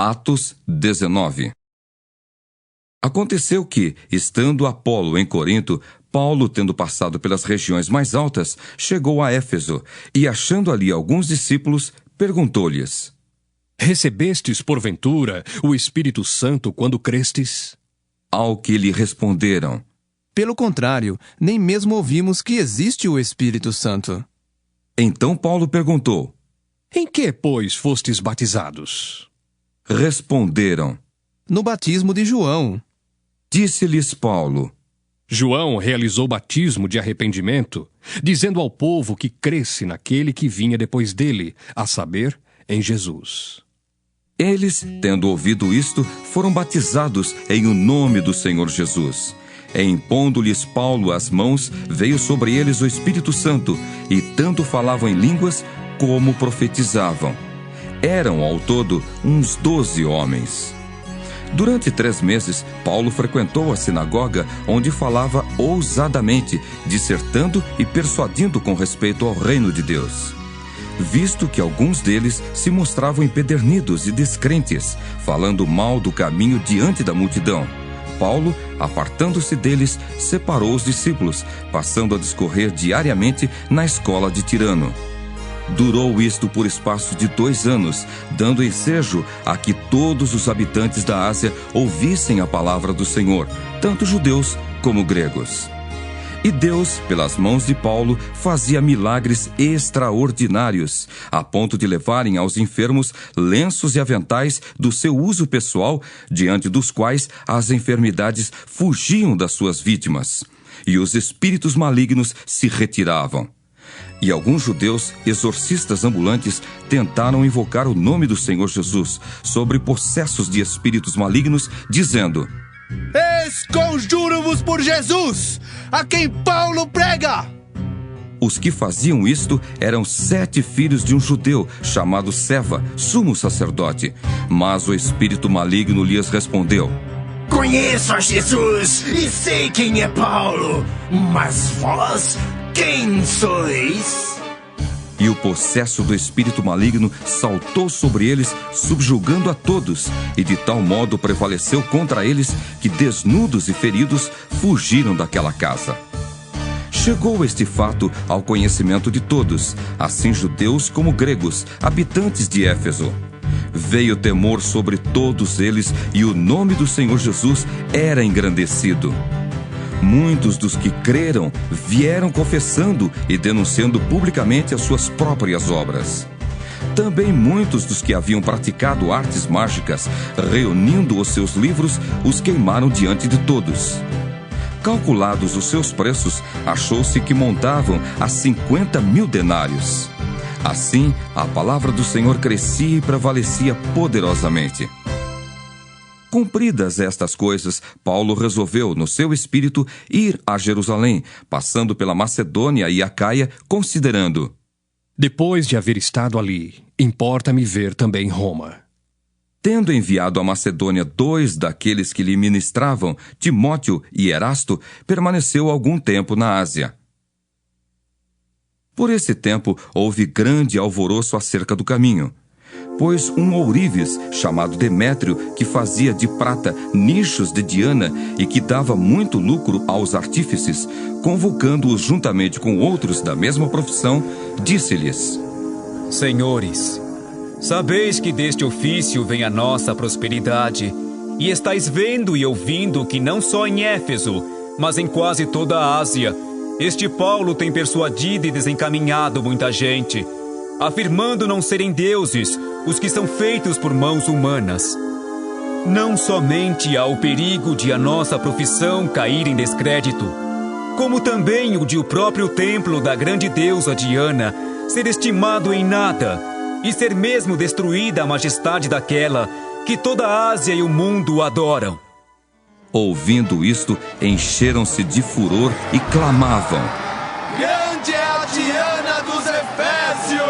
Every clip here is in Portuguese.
Atos 19. Aconteceu que, estando Apolo em Corinto, Paulo, tendo passado pelas regiões mais altas, chegou a Éfeso e, achando ali alguns discípulos, perguntou-lhes: Recebestes, porventura, o Espírito Santo quando crestes? Ao que lhe responderam: Pelo contrário, nem mesmo ouvimos que existe o Espírito Santo. Então Paulo perguntou: Em que, pois, fostes batizados? Responderam: No batismo de João. Disse-lhes Paulo: João realizou batismo de arrependimento, dizendo ao povo que cresce naquele que vinha depois dele, a saber, em Jesus. Eles, tendo ouvido isto, foram batizados em o nome do Senhor Jesus. E impondo-lhes Paulo as mãos, veio sobre eles o Espírito Santo, e tanto falavam em línguas como profetizavam. Eram, ao todo, uns 12 homens. Durante 3 meses, Paulo frequentou a sinagoga, onde falava ousadamente, dissertando e persuadindo com respeito ao reino de Deus. Visto que alguns deles se mostravam empedernidos e descrentes, falando mal do caminho diante da multidão, Paulo, apartando-se deles, separou os discípulos, passando a discorrer diariamente na escola de Tirano. Durou isto por espaço de 2 anos, dando ensejo a que todos os habitantes da Ásia ouvissem a palavra do Senhor, tanto judeus como gregos. E Deus, pelas mãos de Paulo, fazia milagres extraordinários, a ponto de levarem aos enfermos lenços e aventais do seu uso pessoal, diante dos quais as enfermidades fugiam das suas vítimas, e os espíritos malignos se retiravam. E alguns judeus, exorcistas ambulantes, tentaram invocar o nome do Senhor Jesus sobre possessos de espíritos malignos, dizendo: Esconjuro-vos por Jesus, a quem Paulo prega! Os que faziam isto eram 7 filhos de um judeu chamado Seva, sumo sacerdote. Mas o espírito maligno lhes respondeu: Conheço a Jesus e sei quem é Paulo, mas vós, quem sois? E o possesso do espírito maligno saltou sobre eles, subjugando a todos, e de tal modo prevaleceu contra eles que, desnudos e feridos, fugiram daquela casa. Chegou este fato ao conhecimento de todos, assim judeus como gregos, habitantes de Éfeso. Veio temor sobre todos eles, e o nome do Senhor Jesus era engrandecido. Muitos dos que creram vieram confessando e denunciando publicamente as suas próprias obras. Também muitos dos que haviam praticado artes mágicas, reunindo os seus livros, os queimaram diante de todos. Calculados os seus preços, achou-se que montavam a 50.000 denários. Assim, a palavra do Senhor crescia e prevalecia poderosamente. Cumpridas estas coisas, Paulo resolveu, no seu espírito, ir a Jerusalém, passando pela Macedônia e Acaia, considerando: Depois de haver estado ali, importa-me ver também Roma. Tendo enviado à Macedônia 2 daqueles que lhe ministravam, Timóteo e Erasto, permaneceu algum tempo na Ásia. Por esse tempo, houve grande alvoroço acerca do caminho, pois um ourives, chamado Demétrio, que fazia de prata nichos de Diana e que dava muito lucro aos artífices, convocando-os juntamente com outros da mesma profissão, disse-lhes: Senhores, sabeis que deste ofício vem a nossa prosperidade, e estáis vendo e ouvindo que não só em Éfeso, mas em quase toda a Ásia, este Paulo tem persuadido e desencaminhado muita gente, afirmando não serem deuses os que são feitos por mãos humanas. Não somente há o perigo de a nossa profissão cair em descrédito, como também o de o próprio templo da grande deusa Diana ser estimado em nada e ser mesmo destruída a majestade daquela que toda a Ásia e o mundo adoram. Ouvindo isto, encheram-se de furor e clamavam: Grande é a Diana dos Efésios!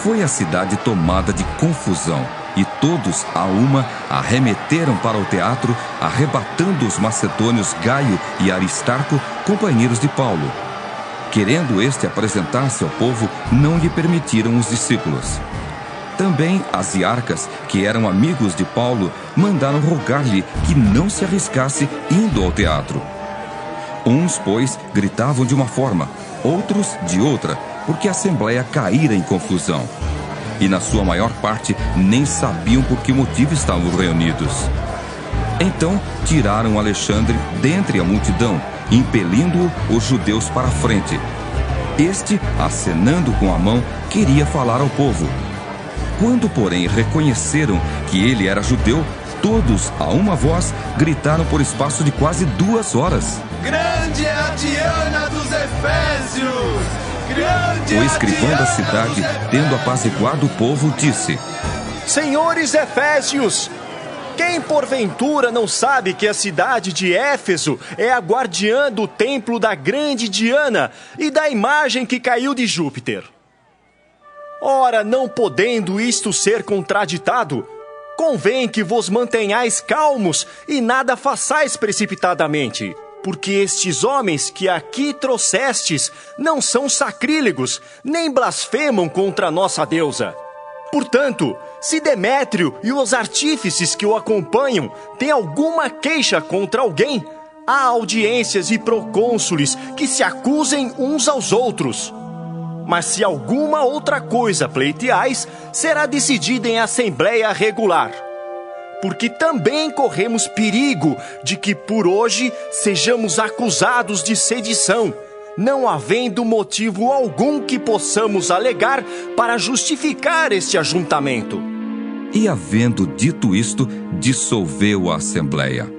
Foi a cidade tomada de confusão, e todos, a uma, arremeteram para o teatro, arrebatando os macedônios Gaio e Aristarco, companheiros de Paulo. Querendo este apresentar-se ao povo, não lhe permitiram os discípulos. Também as iarcas, que eram amigos de Paulo, mandaram rogar-lhe que não se arriscasse indo ao teatro. Uns, pois, gritavam de uma forma, outros de outra, porque a assembleia caíra em confusão. E na sua maior parte nem sabiam por que motivo estavam reunidos. Então tiraram Alexandre dentre a multidão, impelindo-o os judeus para a frente. Este, acenando com a mão, queria falar ao povo. Quando, porém, reconheceram que ele era judeu, todos, a uma voz, gritaram por espaço de quase 2 horas. Grande é a Diana dos Efésios! Grande O escrivão da cidade, tendo apaziguado o povo, disse: Senhores Efésios, quem porventura não sabe que a cidade de Éfeso é a guardiã do templo da grande Diana e da imagem que caiu de Júpiter? Ora, não podendo isto ser contraditado, convém que vos mantenhais calmos e nada façais precipitadamente, porque estes homens que aqui trouxestes não são sacrílegos, nem blasfemam contra a nossa deusa. Portanto, se Demétrio e os artífices que o acompanham têm alguma queixa contra alguém, há audiências e procônsules que se acusem uns aos outros. Mas se alguma outra coisa pleiteais, será decidida em assembleia regular. Porque também corremos perigo de que por hoje sejamos acusados de sedição, não havendo motivo algum que possamos alegar para justificar este ajuntamento. E havendo dito isto, dissolveu a assembleia.